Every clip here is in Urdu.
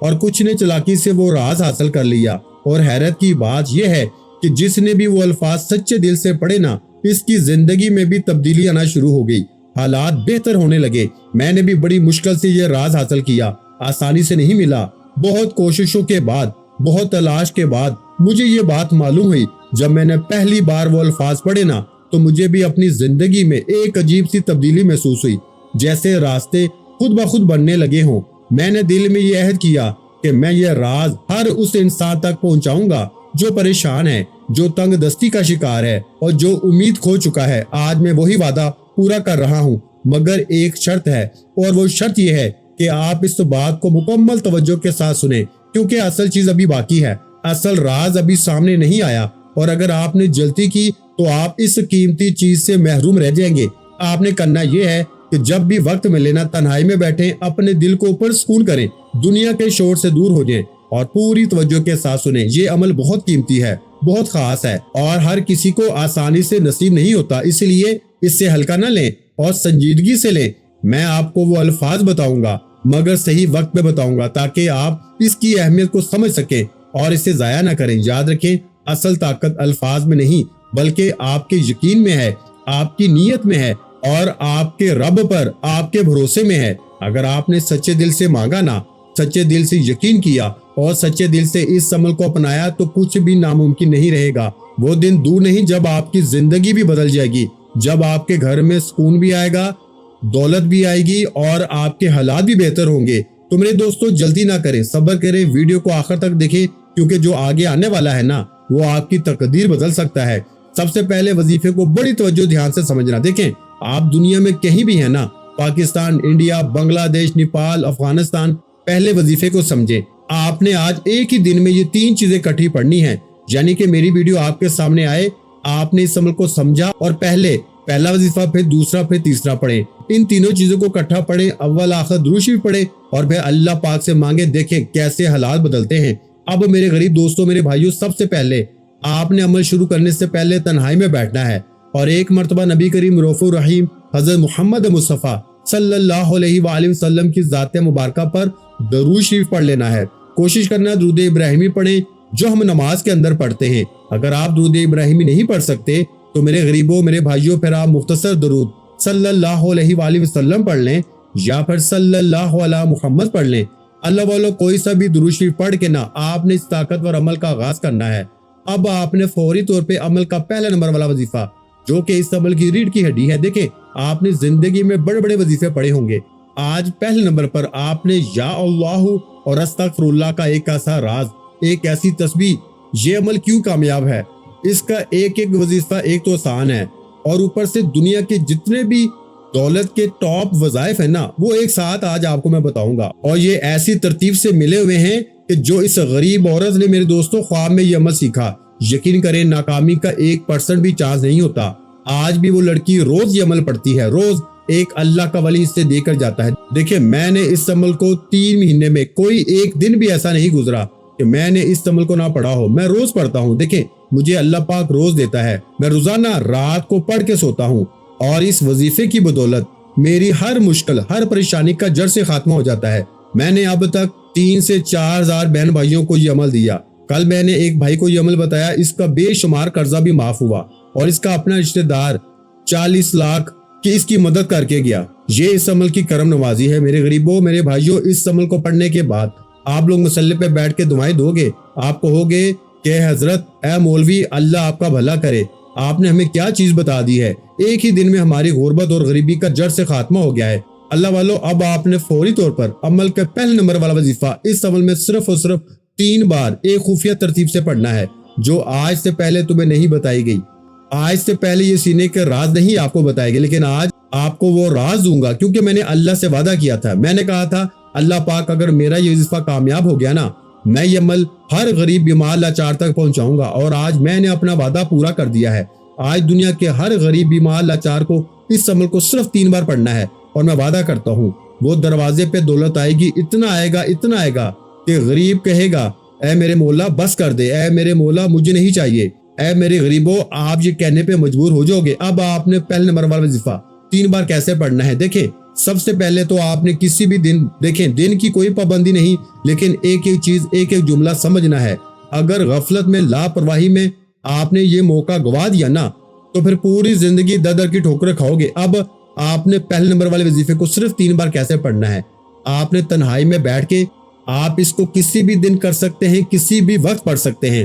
اور کچھ نے چلاکی سے وہ راز حاصل کر لیا۔ اور حیرت کی بات یہ ہے کہ جس نے بھی وہ الفاظ سچے دل سے پڑھے نا، اس کی زندگی میں بھی تبدیلی آنا شروع ہو گئی، حالات بہتر ہونے لگے۔ میں نے بھی بڑی مشکل سے یہ راز حاصل کیا، آسانی سے نہیں ملا، بہت کوششوں کے بعد، بہت تلاش کے بعد مجھے یہ بات معلوم ہوئی۔ جب میں نے پہلی بار وہ الفاظ پڑھے نا، تو مجھے بھی اپنی زندگی میں ایک عجیب سی تبدیلی محسوس ہوئی، جیسے راستے خود بخود بننے لگے ہوں۔ میں نے دل میں یہ عہد کیا کہ میں یہ راز ہر اس انسان تک پہنچاؤں گا جو پریشان ہے، جو تنگ دستی کا شکار ہے اور جو امید کھو چکا ہے۔ آج میں وہی وعدہ پورا کر رہا ہوں، مگر ایک شرط ہے، اور وہ شرط یہ ہے کہ آپ اس بات کو مکمل توجہ کے ساتھ سنیں، کیونکہ اصل چیز ابھی باقی ہے، اصل راز ابھی سامنے نہیں آیا، اور اگر آپ نے جلدی کی تو آپ اس قیمتی چیز سے محروم رہ جائیں گے۔ آپ نے کرنا یہ ہے کہ جب بھی وقت ملے نا، تنہائی میں بیٹھیں، اپنے دل کو اوپر سکون کریں، دنیا کے شور سے دور ہو جائیں اور پوری توجہ کے ساتھ سنیں۔ یہ عمل بہت قیمتی ہے، بہت خاص ہے، اور ہر کسی کو آسانی سے نصیب نہیں ہوتا، اس لیے اس سے ہلکا نہ لیں اور سنجیدگی سے لیں۔ میں آپ کو وہ الفاظ بتاؤں گا، مگر صحیح وقت پہ بتاؤں گا تاکہ آپ اس کی اہمیت کو سمجھ سکیں اور اسے ضائع نہ کریں۔ یاد رکھیں، اصل طاقت الفاظ میں نہیں بلکہ آپ کے یقین میں ہے، آپ کی نیت میں ہے اور آپ کے رب پر، آپ کے بھروسے میں ہے۔ اگر آپ نے سچے دل سے مانگا نا، سچے دل سے یقین کیا اور سچے دل سے اس عمل کو اپنایا، تو کچھ بھی ناممکن نہیں رہے گا۔ وہ دن دور نہیں جب آپ کی زندگی بھی بدل جائے گی، جب آپ کے گھر میں سکون بھی آئے گا، دولت بھی آئے گی اور آپ کے حالات بھی بہتر ہوں گے۔ تو میرے دوستو، جلدی نہ کریں، صبر کریں، ویڈیو کو آخر تک دیکھیں، کیونکہ جو آگے آنے والا ہے نا، وہ آپ کی تقدیر بدل سکتا ہے۔ سب سے پہلے وظیفے کو بڑی توجہ دھیان سے سمجھنا۔ دیکھیں، آپ دنیا میں کہیں بھی ہیں نا، پاکستان، انڈیا، بنگلہ دیش، نیپال، افغانستان، پہلے وظیفے کو سمجھیں۔ آپ نے آج ایک ہی دن میں یہ 3 چیزیں اکٹھی پڑھنی ہیں، یعنی کہ میری ویڈیو آپ کے سامنے آئے، آپ نے اس عمل کو سمجھا اور پہلا وظیفہ، پھر دوسرا، پھر تیسرا پڑھیں۔ ان تینوں چیزوں کو اکٹھا پڑھیں، اول آخر درود شریف پڑھیں اور پھر اللہ پاک سے مانگیں، دیکھیں کیسے حالات بدلتے ہیں۔ اب میرے غریب دوستوں، میرے بھائیوں، سب سے پہلے آپ نے عمل شروع کرنے سے پہلے تنہائی میں بیٹھنا ہے اور ایک مرتبہ نبی کریم رؤوف الرحیم حضرت محمد مصطفیٰ صلی اللہ علیہ وآلہ وسلم کی ذات مبارکہ پر درود شریف پڑھ لینا ہے۔ کوشش کرنا درود ابراہیمی پڑھیں جو ہم نماز کے اندر پڑھتے ہیں۔ اگر آپ درود ابراہیمی نہیں پڑھ سکتے تو میرے غریبوں، میرے بھائیوں، پھر آپ مختصر درود صلی اللہ علیہ وآلہ وسلم پڑھ لیں یا پھر صلی اللہ علی محمد پڑھ لیں۔ اللہ والو، کوئی سا بھی درود شریف پڑھ کے نا، آپ نے اس طاقتور عمل کا آغاز کرنا ہے۔ اب آپ نے فوری طور پہ عمل کا پہلا نمبر والا وظیفہ، جو کہ اس عمل کی ریڑھ کی ہڈی ہے، دیکھیں آپ نے زندگی میں بڑے بڑے وظیفے پڑھے ہوں گے، آج پہلے نمبر پر آپ نے یا اللہ اور استغفر اللہ کا ایک ایسا راز، ایک ایسی تسبیح۔ یہ عمل کیوں کامیاب ہے؟ اس کا ایک ایک وظیفہ ایک تو آسان ہے، اور اوپر سے دنیا کے جتنے بھی دولت کے ٹاپ وظائف ہیں نا، وہ ایک ساتھ آج آپ کو میں بتاؤں گا، اور یہ ایسی ترتیب سے ملے ہوئے ہیں کہ جو اس غریب عورت نے میرے دوستوں خواب میں یہ عمل سیکھا، یقین کریں ناکامی کا 1% بھی چانس نہیں ہوتا۔ آج بھی وہ لڑکی روز یہ عمل پڑھتی ہے، روز ایک اللہ کا ولی اس سے دے کر جاتا ہے۔ دیکھیں، میں نے اس عمل کو 3 مہینے میں کوئی ایک دن بھی ایسا نہیں گزرا کہ میں نے اس عمل کو نہ پڑھا ہو۔ میں روز پڑھتا ہوں، دیکھیں مجھے اللہ پاک روز دیتا ہے، میں روزانہ رات کو پڑھ کے سوتا ہوں، اور اس وظیفے کی بدولت میری ہر مشکل، ہر پریشانی کا جڑ سے خاتمہ ہو جاتا ہے۔ میں نے اب تک 3 سے 4 ہزار بہن بھائیوں کو یہ عمل دیا۔ کل میں نے ایک بھائی کو یہ عمل بتایا، اس کا بے شمار قرضہ بھی معاف ہوا، اور اس کا اپنا رشتہ دار 40 لاکھ کی اس کی مدد کر کے گیا۔ یہ اس عمل کی کرم نوازی ہے۔ میرے غریبوں، میرے بھائیوں، اس عمل کو پڑھنے کے بعد آپ لوگ مصلی پہ بیٹھ کے دعائیں دو گے، آپ کہو گے کہ حضرت، اے مولوی، اللہ آپ کا بھلا کرے، آپ نے ہمیں کیا چیز بتا دی ہے، ایک ہی دن میں ہماری غربت اور غریبی کا جڑ سے خاتمہ ہو گیا ہے۔ اللہ والو، اب آپ نے فوری طور پر عمل کے پہلے نمبر والا وظیفہ، اس عمل میں صرف اور صرف 3 بار ایک خفیہ ترتیب سے پڑھنا ہے، جو آج سے پہلے تمہیں نہیں بتائی گئی۔ آج سے پہلے یہ سینے کے راز نہیں آپ کو بتائے گئے، لیکن آج آپ کو وہ راز دوں گا، کیونکہ میں نے اللہ سے وعدہ کیا تھا۔ میں نے کہا تھا، اللہ پاک اگر میرا یہ وظیفہ کامیاب ہو گیا نا، میں یہ عمل ہر غریب بیمار لاچار تک پہنچاؤں گا، اور آج میں نے اپنا وعدہ پورا کر دیا ہے۔ آج دنیا کے ہر غریب بیمار لاچار کو اس عمل کو صرف 3 بار پڑھنا ہے، اور میں وعدہ کرتا ہوں وہ دروازے پہ دولت آئے گی، اتنا آئے گا کہ غریب کہے گا، اے میرے مولا بس کر دے، اے میرے مولا مجھے نہیں چاہیے۔ اے میرے غریبوں، آپ یہ کہنے پہ مجبور ہو جاؤ گے۔ اب آپ نے پہلے نمبر والا وظیفہ 3 بار کیسے پڑھنا ہے، دیکھیں سب سے پہلے تو آپ نے کسی بھی دن، دیکھیں دن کی کوئی پابندی نہیں، لیکن ایک ایک چیز، ایک ایک جملہ سمجھنا ہے۔ اگر غفلت میں، لاپرواہی میں آپ نے یہ موقع گوا دیا نا تو پھر پوری زندگی در در کی ٹھوکریں کھاؤ گے۔ اب آپ نے پہلے نمبر والے وظیفے کو صرف 3 بار کیسے پڑھنا ہے؟ آپ نے تنہائی میں بیٹھ کے، آپ اس کو کسی بھی دن کر سکتے ہیں، کسی بھی وقت پڑھ سکتے ہیں،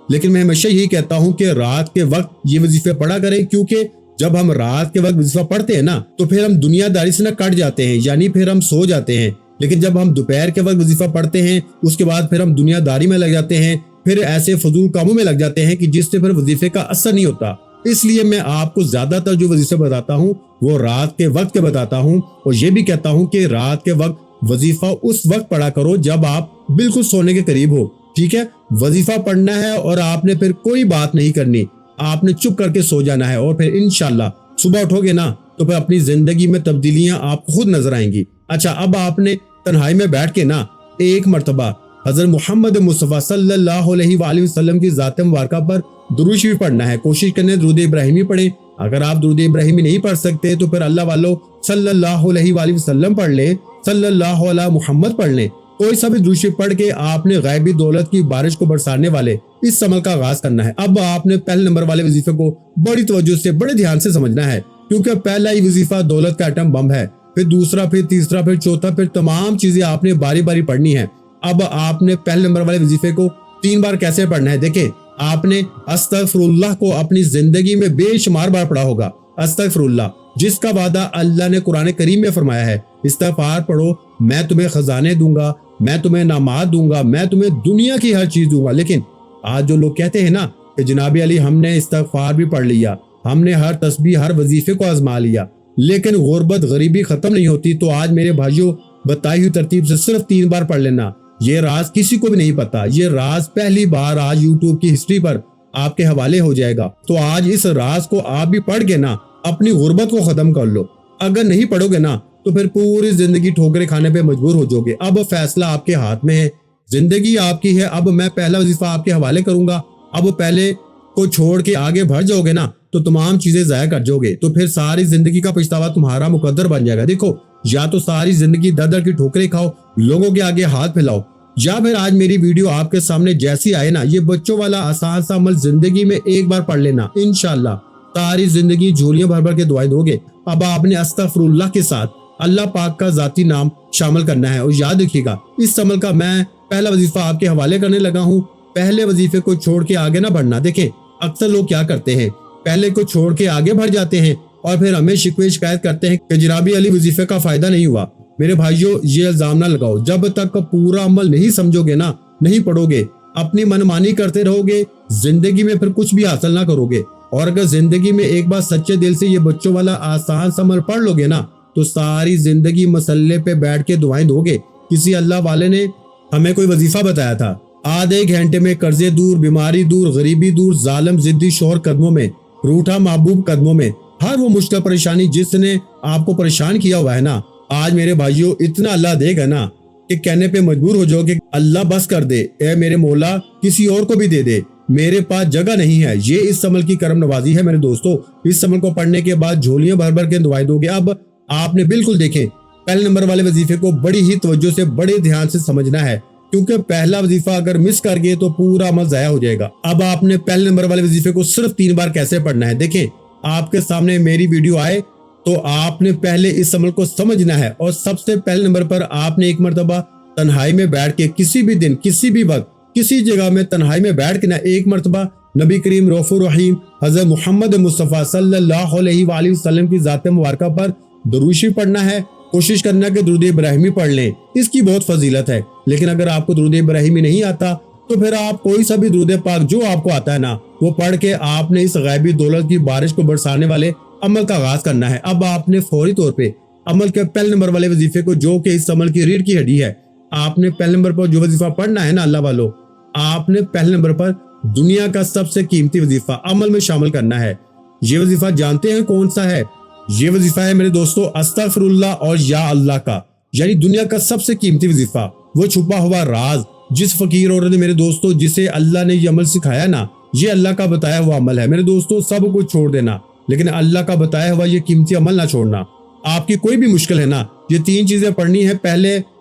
لیکن میں ہمیشہ یہی کہتا ہوں کہ رات کے وقت یہ وظیفے پڑھا کریں، کیونکہ جب ہم رات کے وقت وظیفہ پڑھتے ہیں نا تو پھر ہم دنیا داری سے نہ کٹ جاتے ہیں، یعنی پھر ہم سو جاتے ہیں۔ لیکن جب ہم دوپہر کے وقت وظیفہ پڑھتے ہیں اس کے بعد پھر ہم دنیا داری میں لگ جاتے ہیں، پھر ایسے فضول کاموں میں لگ جاتے ہیں کہ جس سے پھر وظیفے کا اثر نہیں ہوتا۔ اس لیے میں آپ کو زیادہ تر جو وظیفے بتاتا ہوں وہ رات کے وقت کے بتاتا ہوں، اور یہ بھی کہتا ہوں کہ رات کے وقت وظیفہ اس وقت پڑھا کرو جب آپ بالکل سونے کے قریب ہو، ٹھیک ہے؟ وظیفہ پڑھنا ہے اور آپ نے پھر کوئی بات نہیں کرنی، آپ نے چپ کر کے سو جانا ہے، اور پھر انشاءاللہ صبح اٹھو گے نا تو پھر اپنی زندگی میں تبدیلیاں آپ کو خود نظر آئیں گی۔ اچھا، اب آپ نے تنہائی میں بیٹھ کے نا ایک مرتبہ حضرت محمد مصطفیٰ صلی اللہ علیہ وآلہ وسلم کی ذات مبارکہ پر درود شریف پڑھنا ہے۔ کوشش کریں درود ابراہیمی پڑھیں، اگر آپ درود ابراہیمی نہیں پڑھ سکتے تو پھر اللہ والو صلی اللہ علیہ وآلہ وسلم پڑھ لیں، صلی اللہ علیہ محمد پڑھ لیں، کوئی سا بھی درود شریف پڑھ کے آپ نے غیبی دولت کی بارش کو برسانے والے اس عمل کا آغاز کرنا ہے۔ اب آپ نے پہلے نمبر والے وظیفے کو بڑی توجہ سے، بڑے دھیان سے سمجھنا ہے، کیونکہ پہلا ہی وظیفہ دولت کا ایٹم بم ہے، پھر دوسرا، پھر تیسرا، پھر چوتھا، پھر تمام چیزیں آپ نے باری باری پڑھنی ہے۔ اب آپ نے پہلے نمبر والے وظیفے کو 3 بار کیسے پڑھنا ہے؟ دیکھیں، آپ نے استغفر اللہ کو اپنی زندگی میں بے شمار بار پڑھا ہوگا۔ استغفر اللہ جس کا وعدہ اللہ نے قرآن کریم میں فرمایا ہے، استغفار پڑھو، میں تمہیں خزانے دوں گا، میں تمہیں انعامات دوں گا، میں تمہیں دنیا کی ہر چیز دوں گا۔ لیکن آج جو لوگ کہتے ہیں نا کہ جناب علی ہم نے استغفار بھی پڑھ لیا، ہم نے ہر تسبیح، ہر وظیفے کو آزما لیا، لیکن غربت، غریبی ختم نہیں ہوتی، تو آج میرے بھائیوں بتائی ہوئی ترتیب سے صرف 3 بار پڑھ لینا۔ یہ راز کسی کو بھی نہیں پتا، یہ راز پہلی بار آج یوٹیوب کی ہسٹری پر آپ کے حوالے ہو جائے گا، تو آج اس راز کو آپ بھی پڑھ کے نا اپنی غربت کو ختم کر لو۔ اگر نہیں پڑھو گے نا تو پھر پوری زندگی ٹھوکریں کھانے پہ مجبور ہو جاؤ گے۔ اب فیصلہ آپ کے ہاتھ میں ہے، زندگی آپ کی ہے۔ اب میں پہلا وظیفہ آپ کے حوالے کروں گا، اب پہلے کو چھوڑ کے آگے بڑھ جاؤ گے نا تو تمام چیزیں ضائع کر جاؤ گے، تو پھر ساری زندگی کا پچھتاوا تمہارا مقدر بن جائے گا۔ دیکھو، یا تو ساری زندگی در در کی ٹھوکریں کھاؤ، لوگوں کے آگے ہاتھ پھیلاؤ، یا پھر آج میری ویڈیو آپ کے سامنے جیسی آئے نا، یہ بچوں والا آسان سا عمل زندگی میں ایک بار پڑھ لینا، انشاءاللہ ساری زندگی جھولیاں بھر بھر کے دعائیں دو گے۔ اب آپ نے استغفر اللہ کے ساتھ اللہ پاک کا ذاتی نام شامل کرنا ہے، اور یاد رکھیے گا اس عمل کا میں پہلا وظیفہ آپ کے حوالے کرنے لگا ہوں۔ پہلے وظیفے کو چھوڑ کے آگے نہ بڑھنا۔ دیکھیں اکثر لوگ کیا کرتے ہیں، پہلے کو چھوڑ کے آگے بڑھ جاتے ہیں اور پھر ہمیں شکوے شکایت کرتے ہیں کہ جناب علی وظیفے کا فائدہ نہیں ہوا۔ میرے بھائیوں یہ الزام نہ لگاؤ، جب تک پورا عمل نہیں سمجھو گے نا، نہیں پڑھو گے، اپنی منمانی کرتے رہو گے، زندگی میں پھر کچھ بھی حاصل نہ کرو گے۔ اور اگر زندگی میں ایک بار سچے دل سے یہ بچوں والا آسان سا عمل پڑھ لو گے نا تو ساری زندگی مسلے پہ بیٹھ کے دعائیں دو گے۔ کسی اللہ والے نے ہمیں کوئی وظیفہ بتایا تھا، آدھے گھنٹے میں قرضے دور، بیماری دور، غریبی دور، ظالم ضدی شوہر قدموں میں، روٹھا محبوب قدموں میں، ہر وہ مشکل پریشانی جس نے آپ کو پریشان کیا ہوا ہے نا، آج میرے بھائیوں اتنا اللہ دے گا نا کہ کہنے پہ مجبور ہو جاؤ کہ اللہ بس کر دے، اے میرے مولا کسی اور کو بھی دے دے، میرے پاس جگہ نہیں ہے۔ یہ اس عمل کی کرم نوازی ہے میرے دوستو۔ اس عمل کو پڑھنے کے بعد جھولیاں بھر بھر کے دعائیں دو گے۔ اب آپ نے بالکل دیکھیں پہلے نمبر والے وظیفے کو بڑی ہی توجہ سے، بڑے دھیان سے سمجھنا ہے، کیونکہ پہلا وظیفہ اگر مس کر گئے تو پورا عمل ضائع ہو جائے گا۔ اب آپ نے پہلے نمبر والے وظیفے کو صرف 3 بار کیسے پڑھنا ہے؟ دیکھیں آپ کے سامنے میری ویڈیو آئے تو آپ نے پہلے اس عمل کو سمجھنا ہے، اور سب سے پہلے نمبر پر آپ نے ایک مرتبہ تنہائی میں بیٹھ کے کسی بھی دن، کسی بھی وقت، کسی جگہ میں تنہائی میں بیٹھ کے نہ ایک مرتبہ نبی کریم رؤوف الرحیم حضرت محمد مصطفیٰ صلی اللہ علیہ وآلہ وسلم کی ذات مبارکہ پر درود شریف پڑھنا ہے۔ کوشش کرنا کہ درود ابراہیمی پڑھ لیں، اس کی بہت فضیلت ہے۔ لیکن اگر آپ کو درود ابراہیمی نہیں آتا تو پھر آپ کوئی سا بھی درود پاک جو آپ کو آتا ہے نا وہ پڑھ کے آپ نے اس غیبی دولت کی بارش کو برسانے والے عمل کا آغاز کرنا ہے۔ اب آپ نے فوری طور پہ عمل کے پہلے نمبر والے وظیفے کو، جو کہ اس عمل کی ریڑھ کی ہڈی ہے، آپ نے پہلے نمبر پر جو وظیفہ پڑھنا ہے نا اللہ والو، آپ نے پہلے نمبر پر دنیا کا سب سے قیمتی وظیفہ عمل میں شامل کرنا ہے۔ یہ وظیفہ جانتے ہیں کون سا ہے؟ یہ وظیفہ ہے میرے دوستو استغفر اللہ اور یا اللہ کا، یعنی دنیا کا سب سے قیمتی وظیفہ، وہ چھپا ہوا راز جس فقیر عورت نے میرے دوستو جسے اللہ نے یہ عمل سکھایا نا، یہ اللہ کا بتایا ہوا عمل ہے۔ میرے دوستو سب کچھ چھوڑ دینا لیکن اللہ کا بتایا ہوا یہ قیمتی عمل نہ چھوڑنا۔ آپ کی کوئی بھی مشکل ہے نا، یہ 3 چیزیں پڑھنی ہے،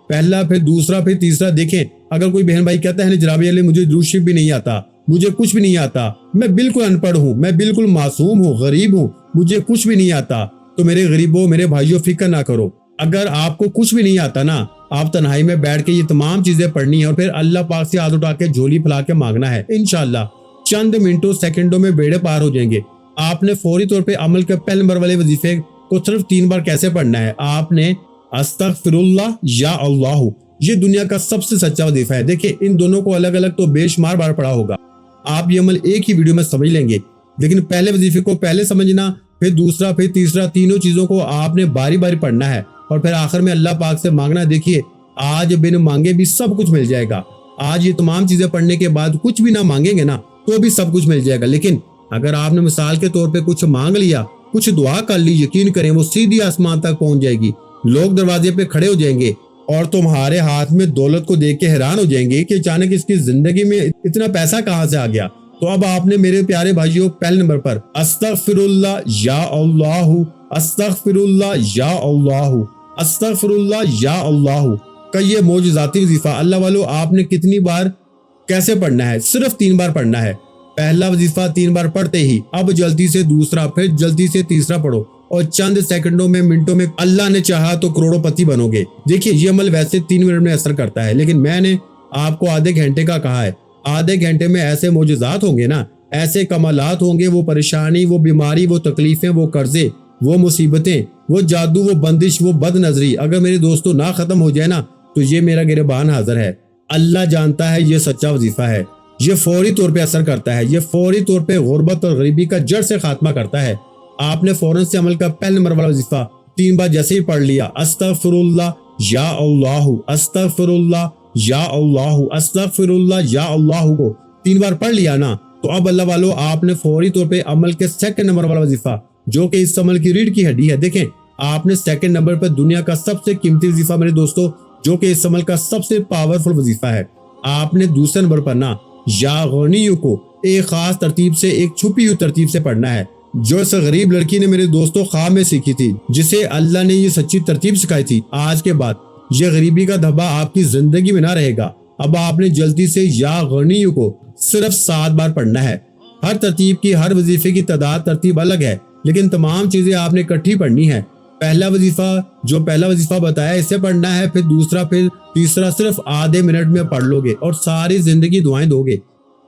پہلا پھر دوسرا پھر تیسرا۔ دیکھیں اگر کوئی بہن بھائی کہتا ہے جناب علی مجھے درود شریف بھی نہیں آتا، مجھے کچھ بھی نہیں آتا، میں بالکل ان پڑھ ہوں، میں بالکل معصوم ہوں، غریب ہوں، مجھے کچھ بھی نہیں آتا، تو میرے غریبوں میرے بھائیوں فکر نہ کرو۔ اگر آپ کو کچھ بھی نہیں آتا نا، آپ تنہائی میں بیٹھ کے یہ تمام چیزیں پڑھنی ہے اور پھر اللہ پاک سے ہاتھ اٹھا کے جھولی پھیلا کے مانگنا ہے، انشاءاللہ چند منٹوں سیکنڈوں میں بیڑے پار ہو جائیں گے۔ آپ نے فوری طور پہ عمل کے پہلے نمبر والے وظیفے کو صرف 3 بار کیسے پڑھنا ہے؟ آپ نے استغفر اللہ یا اللہ، یہ دنیا کا سب سے سچا وظیفہ ہے۔ دیکھیں ان دونوں کو الگ الگ تو بے شمار بار پڑھا ہوگا، آپ یہ عمل ایک ہی ویڈیو میں سمجھ لیں گے، لیکن پہلے وظیفے کو پہلے سمجھنا، پھر دوسرا پھر تیسرا، تینوں چیزوں کو آپ نے باری باری پڑھنا ہے اور پھر آخر میں اللہ پاک سے مانگنا۔ دیکھیے آج بن مانگے بھی سب کچھ مل جائے گا، آج یہ تمام چیزیں پڑھنے کے بعد کچھ بھی نہ مانگیں گے نا تو بھی سب کچھ مل جائے گا، لیکن اگر آپ نے مثال کے طور پہ کچھ مانگ لیا، کچھ دعا کر لی، یقین کریں وہ سیدھی آسمان تک پہنچ جائے گی، لوگ دروازے پہ کھڑے ہو جائیں گے اور تمہارے ہاتھ میں دولت کو دیکھ کے حیران ہو جائیں گے کہ اچانک اس کی زندگی میں اتنا پیسہ کہاں سے آ گیا۔ تو اب آپ نے میرے پیارے بھائیوں پہلے نمبر پر استغفر اللہ یا اللہ، استغفر اللہ یا اللہ، استغفر اللہ یا اللہ کا یہ معجزاتی وظیفہ اللہ والو آپ نے کتنی بار کیسے پڑھنا ہے؟ صرف 3 بار پڑھنا ہے۔ پہلا وظیفہ 3 بار پڑھتے ہی اب جلدی سے دوسرا، پھر جلدی سے تیسرا پڑھو اور چند سیکنڈوں میں منٹوں میں اللہ نے چاہا تو کروڑوں پتی بنو گے۔ دیکھیے یہ عمل ویسے 3 منٹ میں اثر کرتا ہے، لیکن میں نے آپ کو آدھے گھنٹے کا کہا ہے۔ آدھے گھنٹے میں ایسے معجزات ہوں گے نا، ایسے کمالات ہوں گے، وہ پریشانی، وہ بیماری، وہ تکلیفیں، وہ قرضے، وہ مصیبتیں، وہ جادو، وہ بندش، وہ بد نظری اگر میرے دوستوں نہ ختم ہو جائے نا تو یہ میرا گربان حاضر ہے۔ اللہ جانتا ہے یہ سچا وظیفہ ہے، یہ فوری طور پہ اثر کرتا ہے، یہ فوری طور پہ غربت اور غریبی کا جڑ سے خاتمہ کرتا ہے۔ آپ نے فوراً سے عمل کا پہلے نمبر والا وظیفہ 3 بار جیسے ہی پڑھ لیا، استغفر اللہ یا اللہ، استغفر اللہ یا اللہ، استغفر اللہ یا اللہ کو 3 بار پڑھ لیا نا، تو اب اللہ والو آپ نے فوری طور پہ عمل کے سیکنڈ نمبر والا وظیفہ جو کہ اس عمل کی ریڑھ کی ہڈی ہے، دیکھیں آپ نے سیکنڈ نمبر پر دنیا کا سب سے قیمتی وظیفہ میرے دوستوں جو کہ اس عمل کا سب سے پاورفل وظیفہ ہے، آپ نے دوسرے نمبر پر نا یا غنیوں کو ایک خاص ترتیب سے، ایک چھپی ہوئی ترتیب سے پڑھنا ہے جو اس غریب لڑکی نے میرے دوستوں خواب میں سیکھی تھی، جسے اللہ نے یہ سچی ترتیب سکھائی تھی۔ آج کے بعد یہ غریبی کا دھبا آپ کی زندگی میں نہ رہے گا۔ اب آپ نے جلدی سے یا غنیوں کو صرف 7 بار پڑھنا ہے۔ ہر ترتیب کی، ہر وظیفے کی تعداد ترتیب الگ ہے، لیکن تمام چیزیں آپ نے اکٹھی پڑھنی ہے۔ پہلا وظیفہ بتایا اسے پڑھنا ہے، پھر دوسرا، پھر تیسرا، صرف آدھے منٹ میں پڑھ لو گے اور ساری زندگی دعائیں دو گے۔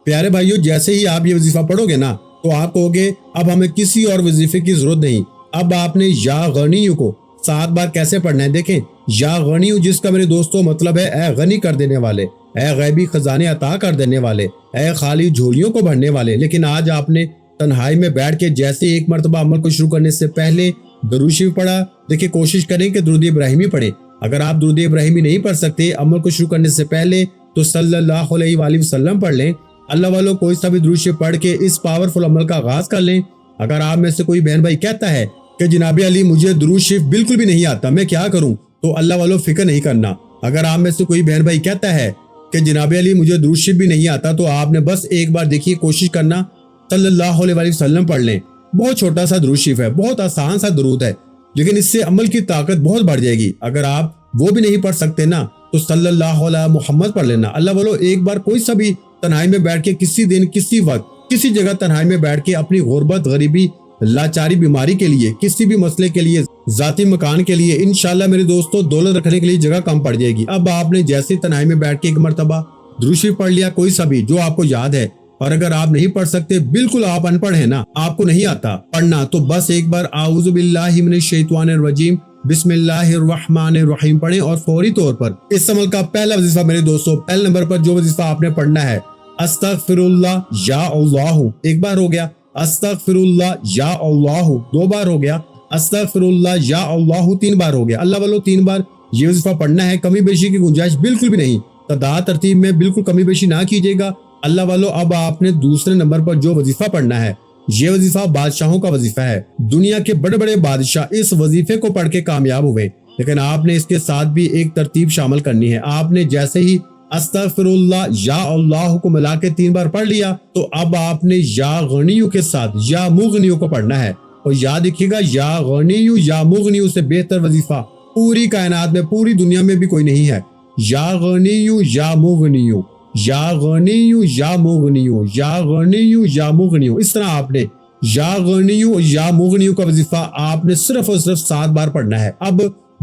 پیارے بھائیوں جیسے ہی آپ یہ وظیفہ پڑھو گے نا تو آپ کہو گے اب ہمیں کسی اور وظیفے کی ضرورت نہیں۔ اب آپ نے یا غنیوں کو 7 بار کیسے پڑھنا ہے؟ دیکھیں یا غنیوں جس کا میرے دوستوں مطلب ہے اے غنی کر دینے والے، اے غیبی خزانے عطا کر دینے والے، اے خالی جھولیوں کو بھرنے والے۔ لیکن آج آپ نے تنہائی میں بیٹھ کے جیسے ایک مرتبہ عمل کو شروع کرنے سے پہلے درود شریف پڑھا، دیکھیں کوشش کریں کہ درود ابراہیمی پڑھیں۔ اگر آپ درود ابراہیمی نہیں پڑھ سکتے عمل کو شروع کرنے سے پہلے تو صلی اللہ علیہ وآلہ وسلم پڑھ لیں۔ اللہ والوں کوئی سا بھی درود شریف پڑھ کے اس پاورفل عمل کا آغاز کر لیں۔ اگر آپ میں سے کوئی بہن بھائی کہتا ہے کہ جناب علی مجھے درود شریف بالکل بھی نہیں آتا، میں کیا کروں؟ تو اللہ والوں فکر نہیں کرنا۔ اگر آپ میں سے کوئی بہن بھائی کہتا ہے کہ جناب علی مجھے درود شریف بھی نہیں آتا، تو آپ نے بس ایک بار دیکھیے کوشش کرنا صلی اللہ علیہ وآلہ وسلم پڑھ لیں۔ بہت چھوٹا سا درود شریف ہے، بہت آسان سا درود ہے، لیکن اس سے عمل کی طاقت بہت بڑھ جائے گی۔ اگر آپ وہ بھی نہیں پڑھ سکتے نا تو صلی اللہ علیہ محمد پڑھ لینا۔ اللہ والوں ایک بار کوئی سا بھی تنہائی میں بیٹھ کے کسی دن، کسی وقت، کسی جگہ تنہائی میں بیٹھ کے اپنی غربت، غریبی، لاچاری، بیماری کے لیے، کسی بھی مسئلے کے لیے، ذاتی مکان کے لیے، انشاءاللہ میرے دوستوں دولت رکھنے کے لیے جگہ کم پڑ جائے گی۔ اب آپ نے جیسے تنہائی میں بیٹھ کے ایک مرتبہ درود شریف پڑھ لیا، کوئی سا بھی جو آپ کو یاد ہے، اور اگر آپ نہیں پڑھ سکتے، بالکل آپ ان پڑھ ہیں نا، آپ کو نہیں آتا پڑھنا، تو بس ایک بار اعوذ باللہ من الشیطان الرجیم بسم اللہ الرحمن الرحیم پڑھیں اور فوری طور پر اس عمل کا پہلا وظیفہ میرے دوستوں پہلے نمبر پر جو وظیفہ آپ نے پڑھنا ہے استغفر اللہ یا اللہ، ایک بار ہو گیا، استغفر اللہ یا اللہ 2 بار ہو گیا، استغفر اللہ یا اللہ 3 بار ہو گیا۔ اللہ والوں 3 بار یہ وظیفہ پڑھنا ہے، کمی بیشی کی گنجائش بالکل بھی نہیں، تعداد ترتیب میں بالکل کمی بیشی نہ کیجیے گا۔ اللہ والوں اب آپ نے دوسرے نمبر پر جو وظیفہ پڑھنا ہے یہ وظیفہ بادشاہوں کا وظیفہ ہے۔ دنیا کے بڑے بڑے بادشاہ اس وظیفے کو پڑھ کے کامیاب ہوئے، لیکن آپ نے اس کے ساتھ بھی ایک ترتیب شامل کرنی ہے۔ آپ نے جیسے ہی استغفر اللہ یا اللہ کو ملا کے 3 بار پڑھ لیا تو اب آپ نے یا غنیوں کے ساتھ یا مغنیوں کو پڑھنا ہے۔ اور یاد رکھیے گا یا غنیو یا مغنیو سے بہتر وظیفہ پوری کائنات میں پوری دنیا میں بھی کوئی نہیں ہے. یا غنیو یا مغنیو یا غنیو یا مغنیو یا غنیو یا مغنیو، اس طرح آپ نے یا غنیو یا مغنیو کا وظیفہ آپ نے صرف اور صرف 7 بار پڑھنا ہے. اب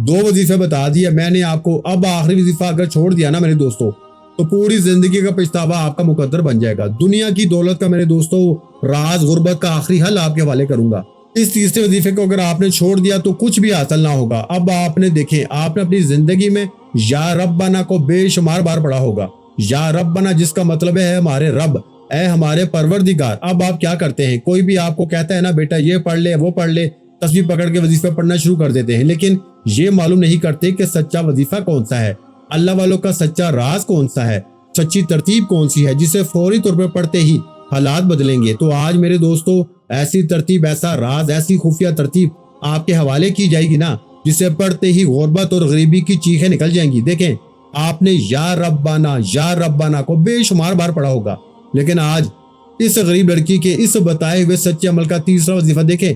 2 وظیفے بتا دیا میں نے آپ کو. اب آخری وظیفہ اگر چھوڑ دیا نا میرے دوستو تو پوری زندگی کا پچھتاوا آپ کا مقدر بن جائے گا. دنیا کی دولت کا میرے دوستو راز غربت کا آخری حل آپ کے حوالے کروں گا. اس تیسرے وظیفے کو اگر آپ نے چھوڑ دیا تو کچھ بھی حاصل نہ ہوگا. اب آپ نے دیکھیں آپ نے اپنی زندگی میں یا ربنا کو بے شمار بار پڑھا ہوگا. یا ربنا جس کا مطلب ہے ہمارے رب، اے ہمارے پروردگار. اب آپ کیا کرتے ہیں، کوئی بھی آپ کو کہتا ہے نا بیٹا یہ پڑھ لے وہ پڑھ لے، تسبیح پکڑ کے وظیفہ پڑھنا شروع کر دیتے ہیں، لیکن یہ معلوم نہیں کرتے کہ سچا وظیفہ کون سا ہے، اللہ والوں کا سچا راز کون سا ہے، سچی ترتیب کون سی ہے جسے فوری طور پر پڑھتے ہی حالات بدلیں گے. تو آج میرے دوستو ایسی ترتیب، ایسا راز، ایسی خفیہ ترتیب آپ کے حوالے کی جائے گی نا جسے پڑھتے ہی غربت اور غریبی کی چیخیں نکل جائیں گی. دیکھیں آپ نے یا ربنا کو بے شمار بار پڑھا ہوگا، لیکن آج اس غریب لڑکی کے اس بتائے ہوئے سچے عمل کا تیسرا وظیفہ دیکھیں.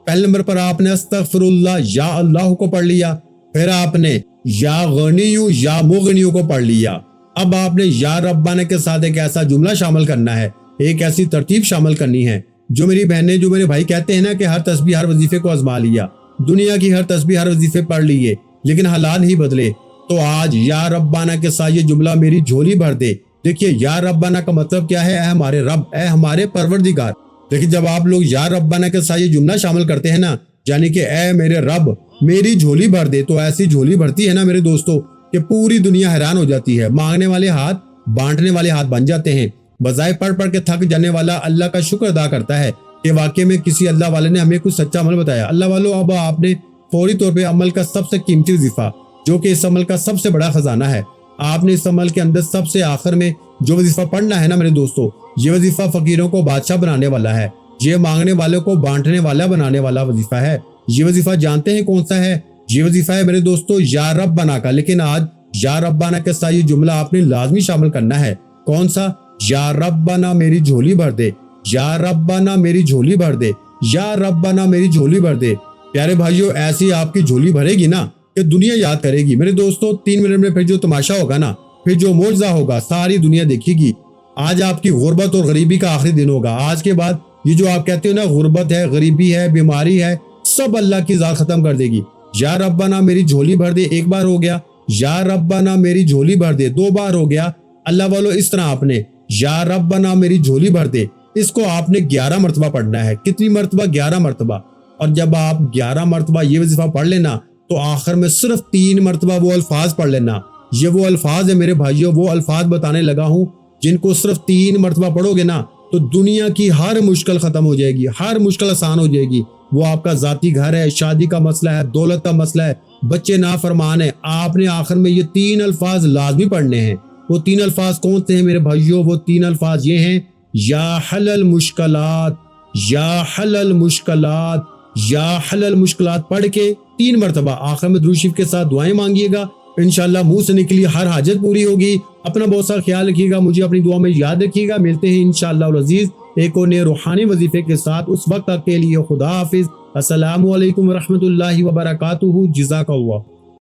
پہلے نمبر پر آپ نے استغفر اللہ یا اللہ کو پڑھ لیا، پھر آپ نے یا غنیو یا مغنیو کو پڑھ لیا. اب آپ نے یا ربنا کے ساتھ ایک ایسا جملہ شامل کرنا ہے، ایک ایسی ترتیب شامل کرنی ہے. جو میری بہنیں، جو میرے بھائی کہتے ہیں نا کہ ہر تسبیح ہر وظیفے کو آزما لیا، دنیا کی ہر تسبیح ہر وظیفے پڑھ لیے لیکن حالات نہیں بدلے، تو آج یا ربنا کے ساتھ یہ جملہ میری جھولی بھر دے. دیکھیے یا ربنا کا مطلب کیا ہے، اے ہمارے رب، اے ہمارے پروردگار. دیکھیے جب آپ لوگ یا ربنا کے ساتھ یہ جملہ شامل کرتے ہیں نا، یعنی کہ اے میرے رب میری جھولی بھر دے، تو ایسی جھولی بھرتی ہے نا میرے دوستو کہ پوری دنیا حیران ہو جاتی ہے. مانگنے والے ہاتھ بانٹنے والے ہاتھ بن جاتے ہیں. بظاہر پڑھ پڑھ کے تھک جانے والا اللہ کا شکر ادا کرتا ہے کہ واقعی میں کسی اللہ والے نے ہمیں کچھ سچا عمل بتایا. اللہ والوں اب آپ نے فوری طور پہ عمل کا سب سے قیمتی وظیفہ، جو کہ اس عمل کا سب سے بڑا خزانہ ہے، آپ نے اس عمل کے اندر سب سے آخر میں جو وظیفہ پڑھنا ہے نا میرے دوستو، یہ وظیفہ فقیروں کو بادشاہ بنانے والا ہے، یہ مانگنے والوں کو بانٹنے والا بنانے والا وظیفہ ہے. یہ وظیفہ جانتے ہیں کون سا ہے؟ یہ وظیفہ ہے میرے دوستو یا ربنا کا. لیکن آج یا ربنا کے ساتھ یہ جملہ آپ نے لازمی شامل کرنا ہے. کون سا؟ یا ربنا میری جھولی بھر دے، یا ربنا میری جھولی بھر دے، یا ربنا میری جھولی بھر دے. پیارے بھائیو ایسی آپ کی جھولی بھرے گی نا کہ دنیا یاد کرے گی. میرے دوستو 3 منٹ میں پھر جو تماشا ہوگا نا، پھر جو معجزہ ہوگا ساری دنیا دیکھے گی. آج آپ کی غربت اور غریبی کا آخری دن ہوگا. آج کے بعد یہ جو آپ کہتے ہو نا غربت ہے، غریبی ہے، بیماری ہے، سب اللہ کی ذات ختم کر دے گی. یا ربنا میری جھولی بھر دے 1 بار ہو گیا، یا ربنا میری جھولی بھر دے 2 بار ہو گیا. اللہ والو اس طرح آپ نے یا ربنا میری جھولی بھر دے، اس کو آپ نے 11 مرتبہ پڑھنا ہے. کتنی مرتبہ؟ 11 مرتبہ. اور جب آپ 11 مرتبہ یہ وظیفہ پڑھ لینا تو آخر میں صرف 3 مرتبہ وہ الفاظ پڑھ لینا. یہ وہ الفاظ ہے میرے بھائیوں، وہ الفاظ بتانے لگا ہوں جن کو صرف 3 مرتبہ پڑھو گے نا تو دنیا کی ہر مشکل ختم ہو جائے گی، ہر مشکل آسان ہو جائے گی. وہ آپ کا ذاتی گھر ہے، شادی کا مسئلہ ہے، دولت کا مسئلہ ہے، بچے نافرمان ہیں، آپ نے آخر میں یہ 3 الفاظ لازمی پڑھنے ہیں. وہ 3 الفاظ کون سے ہیں میرے بھائیوں؟ وہ 3 الفاظ یہ ہیں، یا حل المشکلات، یا حل المشکلات، یا حل المشکلات. پڑھ کے 3 مرتبہ آخر میں درود شریف کے ساتھ دعائیں مانگیے گا، انشاءاللہ منہ سے نکلی ہر حاجت پوری ہوگی. اپنا بہت سارا خیال رکھیے گا، مجھے اپنی دعا میں یاد رکھیے گا. ملتے ہیں انشاءاللہ العزیز ایک اور نئے روحانی وظیفے کے ساتھ. اس وقت تک کے لیے خدا حافظ. السلام علیکم ورحمۃ اللہ وبرکاتہ. جزاک اللہ.